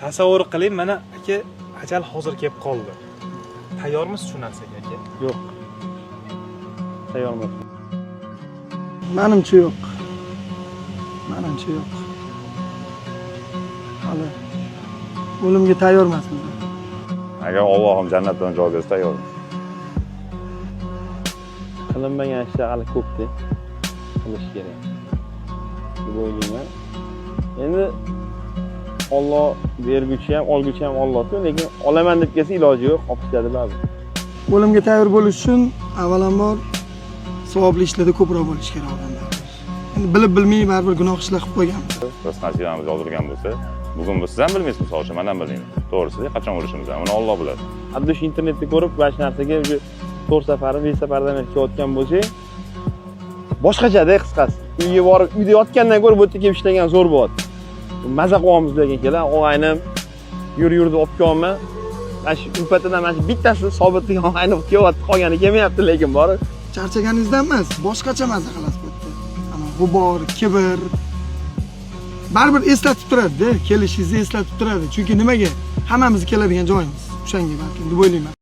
Tasavvur qiling, mana aka ajal hozir kelib qoldi. Tayyormisiz shu narsaga aka? Yo'q. Tayyorman. Menimcha yo'q. Menimcha yo'q. Hali o'limga tayyor emasmiz. Agar Allohim jannatdan joy bersa tayyorman. Qilinmagan ishlar hali ko'p-da. Qilish kerak deb o'ylayman. Endi Alloh berguchi ham, olguchi ham Allohku, lekin olaman deb kelsa iloji yo'q, olib ketadi ba'zi. O'limga tayyor bo'lish uchun avvalambor savobli ishlarda ko'proq bo'lish kerak odamlar. Endi bilib bilmay baribir gunoh ishlar qilib qo'yganmiz. Biz nasibamiz yozilgan bo'lsa, bugun siz ham bilmaysiz, misol uchun men ham bilmayman. To'g'risi, qachon o'lishimizni, uni Alloh biladi. Xuddi shu internetda ko'rib, mana shu narsaga o'sha 4 safar, 5 safardan ketayotgan bo'lsang, boshqacha-da qisqasi. Uyga borib, uyda yotgandan ko'ra bu yerga kelib ishlagan zo'r bo'ladi. Maza qilyapmiz degan kelar, og'aynim yur deb olib kelyapman. Mana shu ulfatidan mana shu bittasi sobitlik og'aynim kelyapti, qolgani kelmayapti, lekin bor. Charchaganingizdan emas, boshqacha maza qilasiz bu yerda. Ana g'ubor, kibr baribir eslatib turadi-da, kelishingizni eslatib turadi. Chunki nimaga? Hammamiz keladigan joyimiz. O'shanga balki deb o'ylayman.